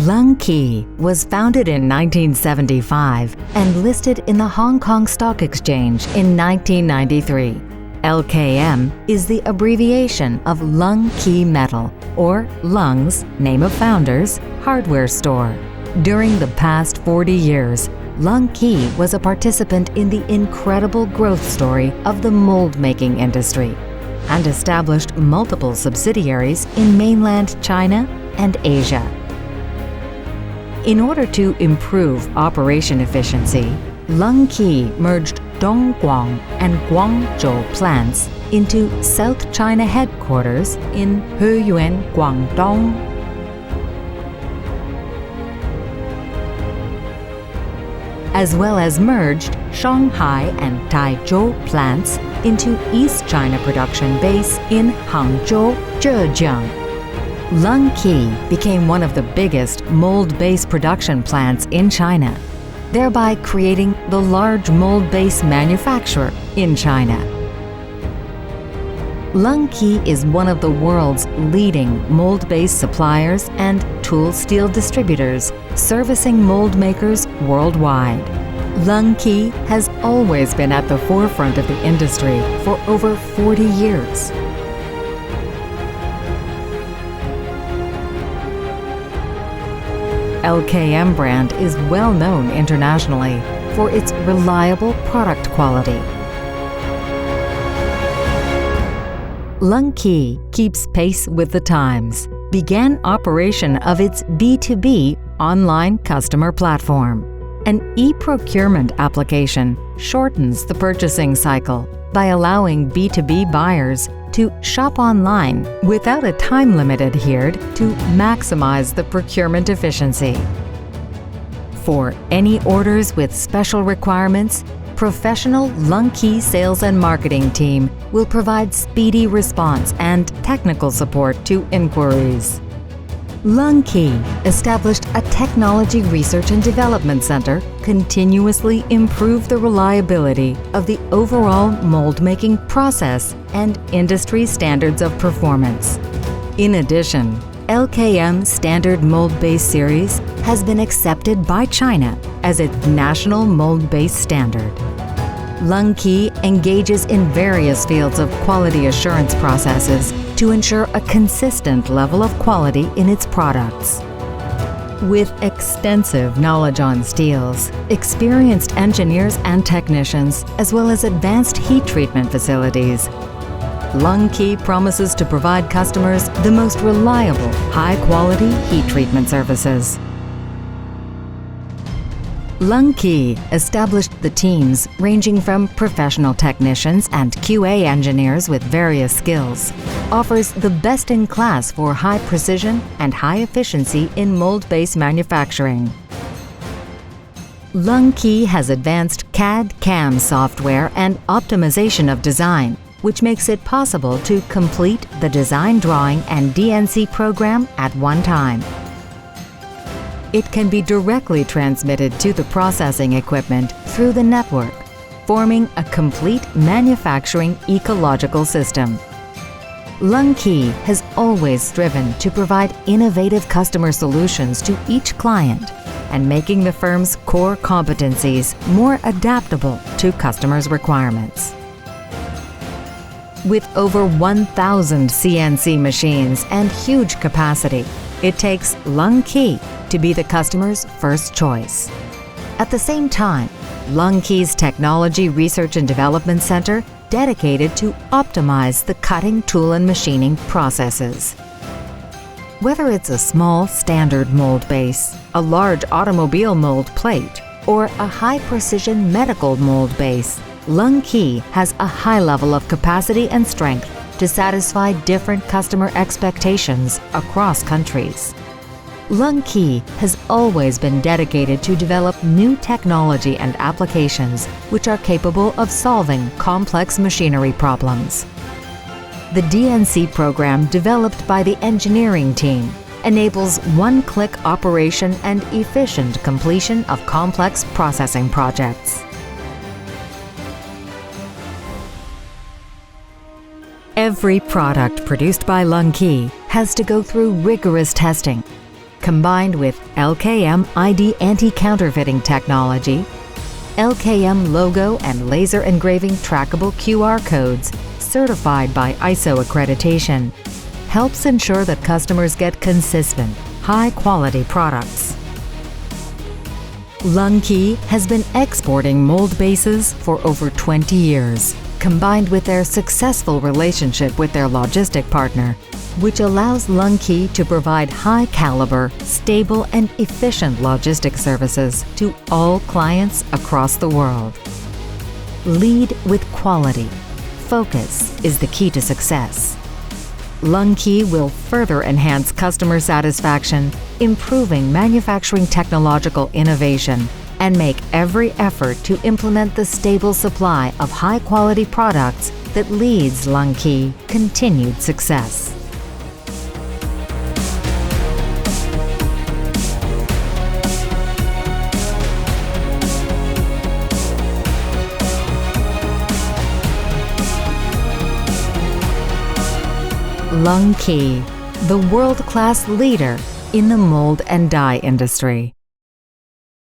Lung Key was founded in 1975 and listed in the Hong Kong Stock Exchange in 1993. LKM is the abbreviation of Lung Key Metal, or Lung's, name of founders, hardware store. During the past 40 years, Lung Key was a participant in the incredible growth story of the mold-making industry and established multiple subsidiaries in mainland China and Asia. In order to improve operation efficiency, Lung Key merged Dongguan and Guangzhou plants into South China headquarters in Heyuan, Guangdong. As well as merged Shanghai and Taizhou plants into East China production base in Hangzhou, Zhejiang. Lung Key became one of the biggest mold-based production plants in China, thereby creating the large mold-based manufacturer in China. Lung Key is one of the world's leading mold-based suppliers and tool steel distributors, servicing mold makers worldwide. Lung Key has always been at the forefront of the industry for over 40 years. LKM brand is well known internationally for its reliable product quality. Lung Key keeps pace with the times, began operation of its B2B online customer platform. An e-procurement application shortens the purchasing cycle by allowing B2B buyers to shop online without a time limit adhered to maximize the procurement efficiency. For any orders with special requirements, professional Lung Key sales and marketing team will provide speedy response and technical support to inquiries. Lung Key established a technology research and development center continuously improve the reliability of the overall mold-making process and industry standards of performance. In addition, LKM Standard Mold Base Series has been accepted by China as its national mold base standard. Lung Key engages in various fields of quality assurance processes to ensure a consistent level of quality in its products. With extensive knowledge on steels, experienced engineers and technicians, as well as advanced heat treatment facilities, Lung Key promises to provide customers the most reliable, high-quality heat treatment services. Lung Key established the teams ranging from professional technicians and QA engineers with various skills, offers the best in class for high precision and high efficiency in mold-based manufacturing. Lung Key has advanced CAD/CAM software and optimization of design, which makes it possible to complete the design drawing and DNC program at one time. It can be directly transmitted to the processing equipment through the network, forming a complete manufacturing ecological system. Lung Key has always striven to provide innovative customer solutions to each client and making the firm's core competencies more adaptable to customers' requirements. With over 1,000 CNC machines and huge capacity, it takes Lung Key to be the customer's first choice. At the same time, Lung Key's Technology Research and Development Center dedicated to optimize the cutting, tool, and machining processes. Whether it's a small standard mold base, a large automobile mold plate, or a high-precision medical mold base, Lung Key has a high level of capacity and strength to satisfy different customer expectations across countries. Lung Key has always been dedicated to develop new technology and applications which are capable of solving complex machinery problems. The DNC program developed by the engineering team enables one-click operation and efficient completion of complex processing projects. Every product produced by Lung Key has to go through rigorous testing. combined with LKM ID anti-counterfeiting technology, LKM logo and laser engraving trackable QR codes certified by ISO accreditation, helps ensure that customers get consistent, high-quality products. LungKey has been exporting mold bases for over 20 years, combined with their successful relationship with their logistic partner, which allows LungKey to provide high-caliber, stable, and efficient logistic services to all clients across the world. Lead with quality. Focus is the key to success. LungKey will further enhance customer satisfaction, improving manufacturing technological innovation, and make every effort to implement the stable supply of high-quality products that leads LungKey continued success. LungKey, the world-class leader in the mold and die industry.